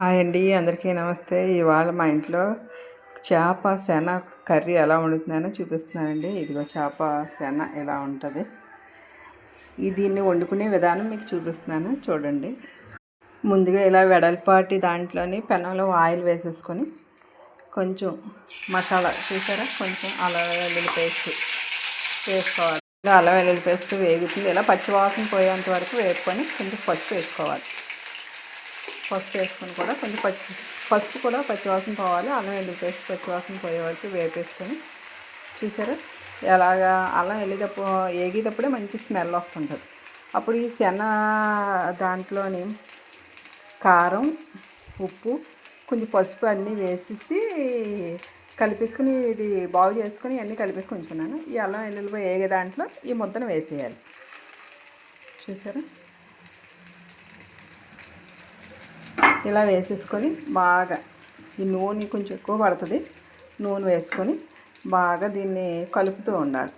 Hi అండి, అందరికీ నమస్తే. ఇవాళ మా ఇంట్లో చేప శన కర్రీ ఎలా వండుతున్నానో చూపిస్తున్నానండి. ఇదిగో చేప శన ఎలా ఉంటుంది, దీన్ని వండుకునే విధానం మీకు చూపిస్తున్నాను చూడండి. ముందుగా ఇలా వెడల్పాటి దాంట్లోని పెనంలో ఆయిల్ వేసేసుకొని కొంచెం మసాలా చూసారా, కొంచెం అల్లం వెల్లుల్లి పేస్ట్ వేసుకోవాలి. ఇలా అల్లం వెల్లుల్లి పేస్ట్ వేగుతుంది. ఇలా పచ్చివాసన పోయేంత వరకు వేసుకొని కొంచెం పసుపు వేసుకోవాలి. పసుపు వేసుకొని కూడా కొంచెం పసుపు కూడా పచ్చివాసన పోవాలి. అల్లం వెల్లుల్లి పేస్ట్ పచ్చివాసన పోయే వరకు వేపేసుకొని చూసారా ఎలాగా అల్లం వేగేటప్పుడే మంచి స్మెల్ వస్తుంటుంది. అప్పుడు ఈ శన దాంట్లోని కారం, ఉప్పు, కొంచెం పసుపు అన్నీ వేసేసి కలిపేసుకుని ఇది బాగు చేసుకుని అన్నీ కలిపేసుకుని ఉంచుకున్నాను. ఈ అల్లం వెల్లుల్లి వేగే దాంట్లో ఈ ముద్దను వేసేయాలి. చూసారా, ఇలా వేసేసుకొని బాగా ఈ నూనె కొంచెం ఎక్కువ పడుతుంది. నూనె వేసుకొని బాగా దీన్ని కలుపుతూ ఉండాలి.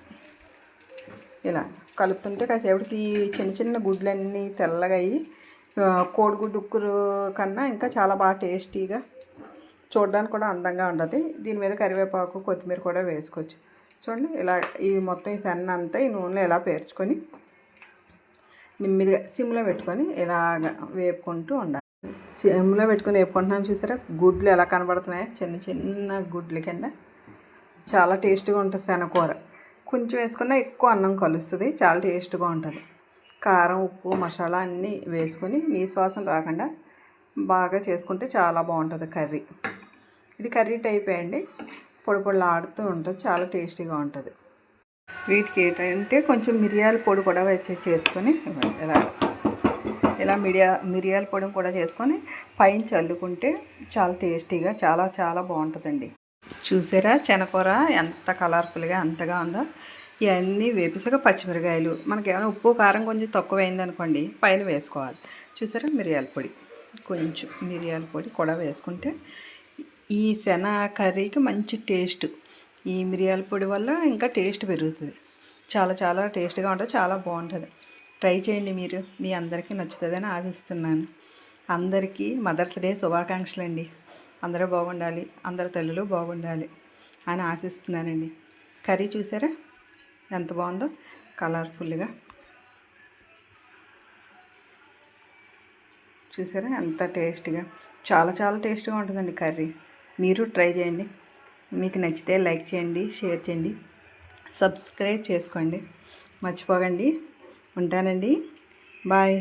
ఇలా కలుపుతుంటే కాసేపటికి చిన్న చిన్న గుడ్లన్నీ తెల్లగా అయ్యి కోడిగుడ్డు ఉక్కురు కన్నా ఇంకా చాలా బాగా టేస్టీగా, చూడడానికి కూడా అందంగా ఉంటుంది. దీని మీద కరివేపాకు, కొత్తిమీర కూడా వేసుకోవచ్చు. చూడండి, ఇలా ఈ మొత్తం ఈ సన్న అంతా ఈ నూనెలో ఇలా పేర్చుకొని నిమ్మదిగా సిమ్లో పెట్టుకొని ఇలాగ వేపుకుంటూ ఉండాలి. సిమ్లో పెట్టుకొని వేపుకుంటున్నాను. చూసారా గుడ్లు ఎలా కనబడుతున్నాయి, చిన్న చిన్న గుడ్ల కింద. చాలా టేస్ట్గా ఉంటుంది శనగకూర. కొంచెం వేసుకున్నా ఎక్కువ అన్నం కలుస్తుంది, చాలా టేస్ట్గా ఉంటుంది. కారం, ఉప్పు, మసాలా అన్నీ వేసుకొని నీసు వాసన రాకుండా బాగా చేసుకుంటే చాలా బాగుంటుంది కర్రీ. ఇది కర్రీ టైప్ అండి, పొడి పొడిలా ఆడుతూ ఉంటుంది, చాలా టేస్టీగా ఉంటుంది. వీటికి ఏంటంటే కొంచెం మిరియాల పొడి కూడా చేసుకొని ఇలా మిరియాల పొడి కూడా చేసుకొని పైన చల్లుకుంటే చాలా టేస్టీగా చాలా చాలా బాగుంటుందండి. చూసారా శనగకూర ఎంత కలర్ఫుల్గా అంతగా ఉందో. ఇవన్నీ వేపిసాక పచ్చిమిరకాయలు, మనకి ఏమైనా ఉప్పు కారం కొంచెం తక్కువైందనుకోండి పైన వేసుకోవాలి. చూసారా మిరియాల పొడి, కొంచెం మిరియాల పొడి కూడా వేసుకుంటే ఈ శన కర్రీకి మంచి టేస్ట్. ఈ మిరియాల పొడి వల్ల ఇంకా టేస్ట్ పెరుగుతుంది. చాలా చాలా టేస్ట్గా ఉంటుంది, చాలా బాగుంటుంది. ట్రై చేయండి మీరు, మీ అందరికీ నచ్చుతుందని ఆశిస్తున్నాను. అందరికీ మదర్స్ డే శుభాకాంక్షలు అండి. అందరూ బాగుండాలి, అందరి తల్లులు బాగుండాలి అని ఆశిస్తున్నానండి. కర్రీ చూసారా ఎంత బాగుందో, కలర్ఫుల్గా చూసారా ఎంత టేస్ట్గా, చాలా చాలా టేస్ట్గా ఉంటుందండి కర్రీ. మీరు ట్రై చేయండి. మీకు నచ్చితే లైక్ చేయండి, షేర్ చేయండి, సబ్స్క్రైబ్ చేసుకోండి, మర్చిపోకండి. ఉంటానండి, బాయ్.